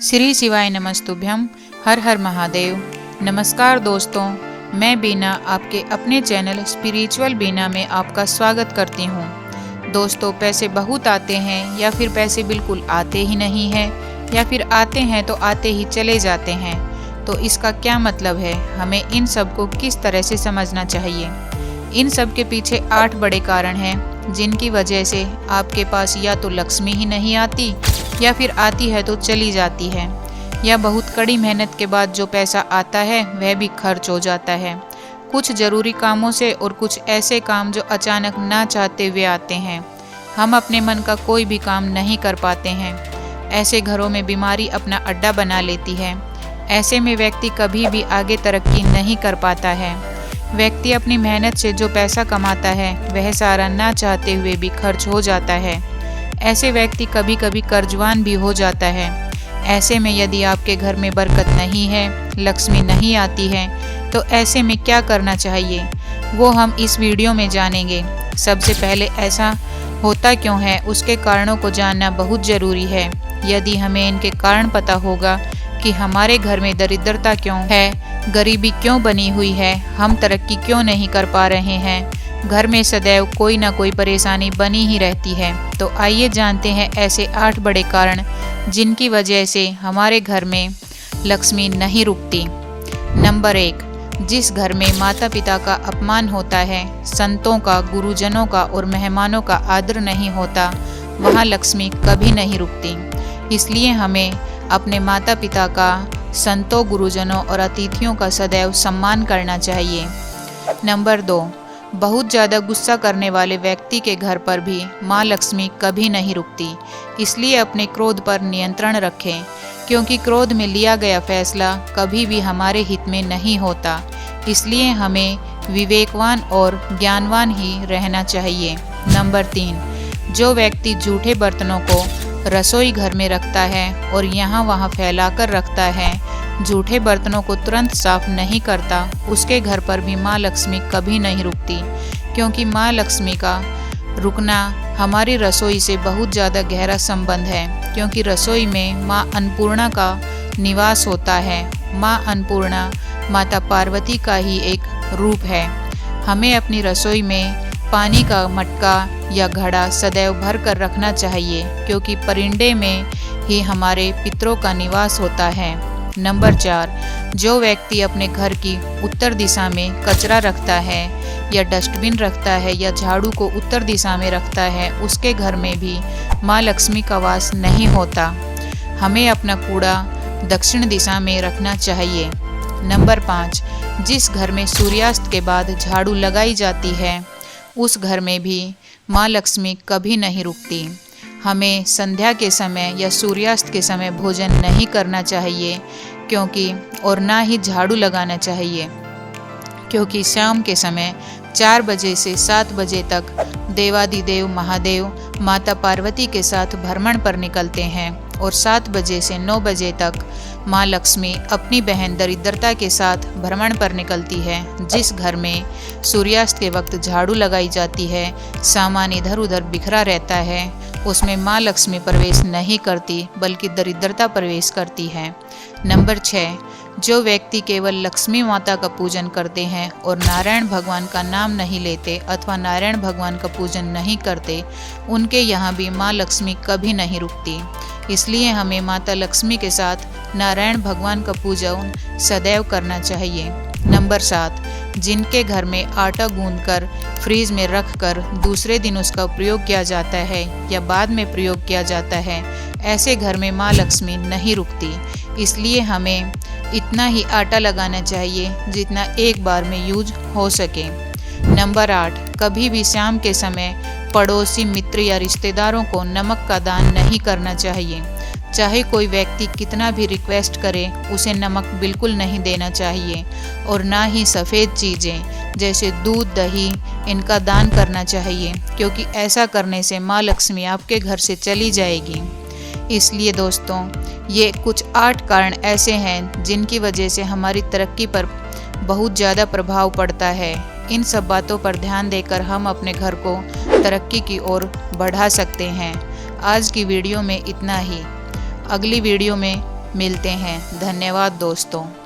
श्री शिवाय नमस्तुभ्यम। हर हर महादेव। नमस्कार दोस्तों, मैं बीना आपके अपने चैनल स्पिरिचुअल बीना में आपका स्वागत करती हूँ। दोस्तों, पैसे बहुत आते हैं या फिर पैसे बिल्कुल आते ही नहीं हैं, या फिर आते हैं तो आते ही चले जाते हैं, तो इसका क्या मतलब है? हमें इन सब को किस तरह से समझना चाहिए? इन सब के पीछे 8 बड़े कारण हैं जिनकी वजह से आपके पास या तो लक्ष्मी ही नहीं आती, या फिर आती है तो चली जाती है, या बहुत कड़ी मेहनत के बाद जो पैसा आता है वह भी खर्च हो जाता है। कुछ ज़रूरी कामों से और कुछ ऐसे काम जो अचानक ना चाहते हुए आते हैं। हम अपने मन का कोई भी काम नहीं कर पाते हैं। ऐसे घरों में बीमारी अपना अड्डा बना लेती है। ऐसे में व्यक्ति कभी भी आगे तरक्की नहीं कर पाता है। व्यक्ति अपनी मेहनत से जो पैसा कमाता है वह सारा ना चाहते हुए भी खर्च हो जाता है। ऐसे व्यक्ति कभी कभी कर्जवान भी हो जाता है। ऐसे में यदि आपके घर में बरकत नहीं है, लक्ष्मी नहीं आती है, तो ऐसे में क्या करना चाहिए वो हम इस वीडियो में जानेंगे। सबसे पहले ऐसा होता क्यों है, उसके कारणों को जानना बहुत ज़रूरी है। यदि हमें इनके कारण पता होगा कि हमारे घर में दरिद्रता क्यों है, गरीबी क्यों बनी हुई है, हम तरक्की क्यों नहीं कर पा रहे हैं, घर में सदैव कोई ना कोई परेशानी बनी ही रहती है, तो आइए जानते हैं ऐसे 8 बड़े कारण जिनकी वजह से हमारे घर में लक्ष्मी नहीं रुकती। नंबर 1, जिस घर में माता पिता का अपमान होता है, संतों का, गुरुजनों का और मेहमानों का आदर नहीं होता, वहाँ लक्ष्मी कभी नहीं रुकती। इसलिए हमें अपने माता पिता का, संतों, गुरुजनों और अतिथियों का सदैव सम्मान करना चाहिए। नंबर 2, बहुत ज़्यादा गुस्सा करने वाले व्यक्ति के घर पर भी माँ लक्ष्मी कभी नहीं रुकती। इसलिए अपने क्रोध पर नियंत्रण रखें, क्योंकि क्रोध में लिया गया फैसला कभी भी हमारे हित में नहीं होता। इसलिए हमें विवेकवान और ज्ञानवान ही रहना चाहिए। नंबर 3, जो व्यक्ति झूठे बर्तनों को रसोई घर में रखता है और यहाँ वहाँ फैलाकर रखता है, झूठे बर्तनों को तुरंत साफ नहीं करता, उसके घर पर भी माँ लक्ष्मी कभी नहीं रुकती। क्योंकि माँ लक्ष्मी का रुकना हमारी रसोई से बहुत ज़्यादा गहरा संबंध है, क्योंकि रसोई में माँ अन्नपूर्णा का निवास होता है। माँ अन्नपूर्णा माता पार्वती का ही एक रूप है। हमें अपनी रसोई में पानी का मटका या घड़ा सदैव भर कर रखना चाहिए, क्योंकि परिंदे में ही हमारे पितरों का निवास होता है। नंबर 4, जो व्यक्ति अपने घर की उत्तर दिशा में कचरा रखता है या डस्टबिन रखता है या झाड़ू को उत्तर दिशा में रखता है, उसके घर में भी माँ लक्ष्मी का वास नहीं होता। हमें अपना कूड़ा दक्षिण दिशा में रखना चाहिए। नंबर 5, जिस घर में सूर्यास्त के बाद झाड़ू लगाई जाती है, उस घर में भी माँ लक्ष्मी कभी नहीं रुकती। हमें संध्या के समय या सूर्यास्त के समय भोजन नहीं करना चाहिए, और ना ही झाड़ू लगाना चाहिए, क्योंकि शाम के समय 4 बजे से 7 बजे तक देवादिदेव महादेव माता पार्वती के साथ भ्रमण पर निकलते हैं, और 7 बजे से 9 बजे तक माँ लक्ष्मी अपनी बहन दरिद्रता के साथ भ्रमण पर निकलती है। जिस घर में सूर्यास्त के वक्त झाड़ू लगाई जाती है, सामान इधर उधर बिखरा रहता है, उसमें माँ लक्ष्मी प्रवेश नहीं करती, बल्कि दरिद्रता प्रवेश करती है। नंबर 6, जो व्यक्ति केवल लक्ष्मी माता का पूजन करते हैं और नारायण भगवान का नाम नहीं लेते अथवा नारायण भगवान का पूजन नहीं करते, उनके यहाँ भी माँ लक्ष्मी कभी नहीं रुकती। इसलिए हमें माता लक्ष्मी के साथ नारायण भगवान का पूजन सदैव करना चाहिए। नंबर 7, जिनके घर में आटा गूंथकर फ्रीज में रखकर दूसरे दिन उसका प्रयोग किया जाता है या बाद में प्रयोग किया जाता है, ऐसे घर में माँ लक्ष्मी नहीं रुकती। इसलिए हमें इतना ही आटा लगाना चाहिए जितना एक बार में यूज हो सके। नंबर 8, कभी भी शाम के समय पड़ोसी, मित्र या रिश्तेदारों को नमक का दान नहीं करना चाहिए। चाहे कोई व्यक्ति कितना भी रिक्वेस्ट करे, उसे नमक बिल्कुल नहीं देना चाहिए, और ना ही सफ़ेद चीज़ें जैसे दूध, दही, इनका दान करना चाहिए, क्योंकि ऐसा करने से माँ लक्ष्मी आपके घर से चली जाएगी। इसलिए दोस्तों, ये कुछ 8 कारण ऐसे हैं जिनकी वजह से हमारी तरक्की पर बहुत ज़्यादा प्रभाव पड़ता है। इन सब बातों पर ध्यान देकर हम अपने घर को तरक्की की ओर बढ़ा सकते हैं। आज की वीडियो में इतना ही। अगली वीडियो में मिलते हैं। धन्यवाद दोस्तों।